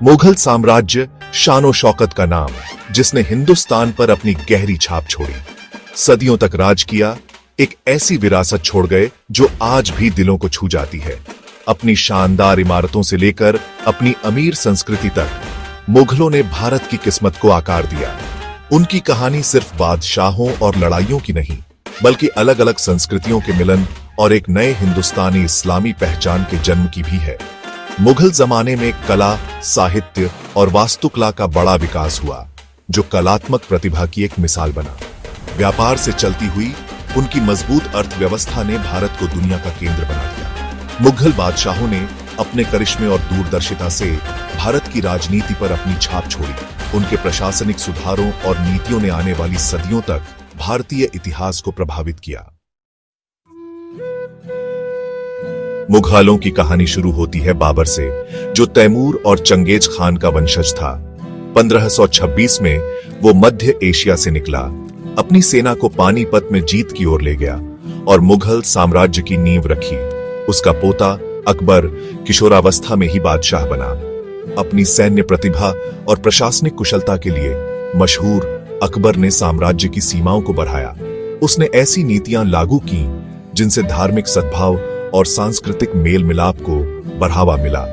मुगल साम्राज्य शानो शौकत का नाम, जिसने हिंदुस्तान पर अपनी गहरी छाप छोड़ी, सदियों तक राज किया, एक ऐसी विरासत छोड़ गए जो आज भी दिलों को छू जाती है। अपनी शानदार इमारतों से लेकर अपनी अमीर संस्कृति तक मुगलों ने भारत की किस्मत को आकार दिया। उनकी कहानी सिर्फ बादशाहों और लड़ाइयों की नहीं, बल्कि अलग अलग संस्कृतियों के मिलन और एक नए हिंदुस्तानी इस्लामी पहचान के जन्म की भी है। मुगल जमाने में कला, साहित्य और वास्तुकला का बड़ा विकास हुआ, जो कलात्मक प्रतिभा की एक मिसाल बना। व्यापार से चलती हुई उनकी मजबूत अर्थव्यवस्था ने भारत को दुनिया का केंद्र बना दिया। मुगल बादशाहों ने अपने करिश्मे और दूरदर्शिता से भारत की राजनीति पर अपनी छाप छोड़ी। उनके प्रशासनिक सुधारों और नीतियों ने आने वाली सदियों तक भारतीय इतिहास को प्रभावित किया। मुगलों की कहानी शुरू होती है बाबर से, जो तैमूर और चंगेज खान का वंशज था। 1526 में वो मध्य एशिया से निकला, अपनी सेना को पानीपत में जीत की ओर ले गया और मुगल साम्राज्य की नींव रखी। उसका पोता अकबर किशोरावस्था में ही बादशाह बना। अपनी सैन्य प्रतिभा और प्रशासनिक कुशलता के लिए मशहूर अकबर ने साम्राज्य की सीमाओं को बढ़ाया। उसने ऐसी नीतियां लागू की जिनसे धार्मिक सद्भाव और सांस्कृतिक मेल मिलाप को बढ़ावा मिला।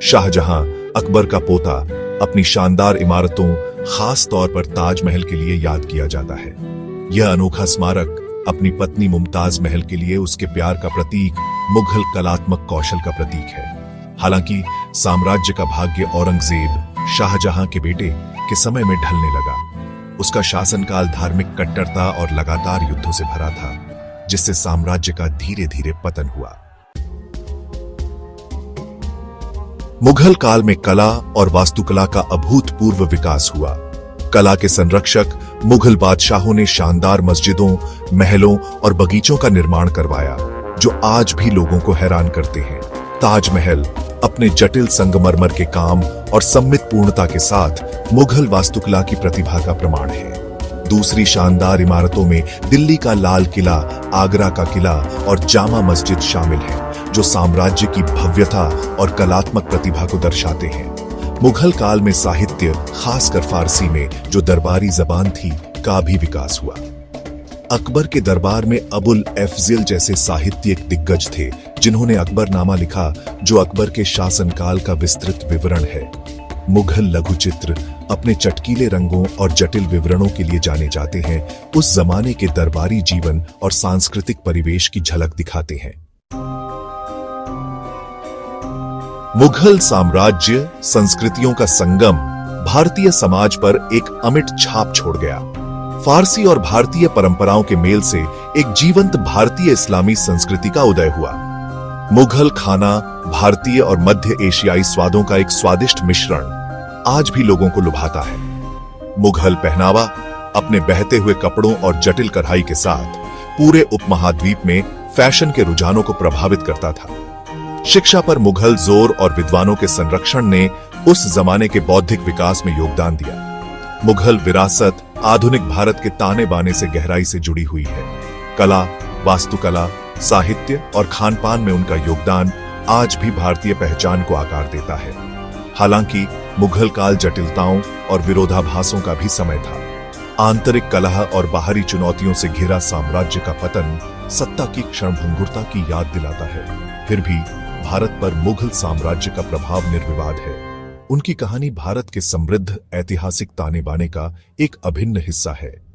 शाहजहां, अकबर का पोता, अपनी शानदार इमारतों, खास तौर पर ताजमहल के लिए याद किया जाता है। यह अनोखा स्मारक अपनी पत्नी मुमताज महल के लिए उसके प्यार का प्रतीक, मुगल कलात्मक कौशल का प्रतीक है। हालांकि साम्राज्य का भाग्य औरंगजेब, शाहजहां के बेटे, के समय में ढलने लगा। उसका शासनकाल धार्मिक कट्टरता और लगातार युद्धों से भरा था, जिससे साम्राज्य का धीरे धीरे पतन हुआ। मुगल काल में कला और वास्तुकला का अभूतपूर्व विकास हुआ। कला के संरक्षक मुगल बादशाहों ने शानदार मस्जिदों, महलों और बगीचों का निर्माण करवाया, जो आज भी लोगों को हैरान करते हैं। ताजमहल अपने जटिल संगमरमर के काम और सम्मित पूर्णता के साथ मुगल वास्तुकला की प्रतिभा का प्रमाण है। दूसरी शानदार इमारतों में दिल्ली का लाल किला, आगरा का किला और जामा मस्जिद शामिल हैं, जो साम्राज्य की भव्यता और कलात्मक प्रतिभा को दर्शाते हैं। मुगल काल में साहित्य, खासकर फारसी में जो दरबारी जबान थी, का भी विकास हुआ। अकबर के दरबार में अबुल एफजिल जैसे साहित्यिक दिग्गज थे, जिन्होंने अकबरनामा लिखा, जो अकबर के शासनकाल का विस्तृत विवरण है। मुगल लघुचित्र अपने चटकीले रंगों और जटिल विवरणों के लिए जाने जाते हैं। उस जमाने के दरबारी जीवन और सांस्कृतिक परिवेश की झलक दिखाते हैं। मुगल साम्राज्य संस्कृतियों का संगम भारतीय समाज पर एक अमिट छाप छोड़ गया। फारसी और भारतीय परंपराओं के मेल से एक जीवंत भारतीय इस्लामी संस्कृति का उदय हुआ। मुगल खाना भारतीय और मध्य एशियाई स्वादों का एक स्वादिष्ट मिश्रण आज भी लोगों को लुभाता है। मुगल पहनावा अपने बहते हुए कपड़ों और जटिल कढ़ाई के साथ पूरे उपमहाद्वीप में फैशन के रुझानों को प्रभावित करता था। शिक्षा पर मुगल जोर और विद्वानों के संरक्षण ने उस जमाने के बौद्धिक विकास में योगदान दिया। मुगल विरासत आधुनिक भारत के ताने बाने से गहराई से जुड़ी हुई है। कला, वास्तुकला, साहित्य और खानपान में उनका योगदान आज भी भारतीय पहचान को आकार देता है। हालांकि मुगल काल जटिलताओं और विरोधाभासों का भी समय था। आंतरिक कलह और बाहरी चुनौतियों से घिरा साम्राज्य का पतन सत्ता की क्षणभंगुरता की याद दिलाता है। फिर भी भारत पर मुगल साम्राज्य का प्रभाव निर्विवाद है। उनकी कहानी भारत के समृद्ध ऐतिहासिक ताने बाने का एक अभिन्न हिस्सा है।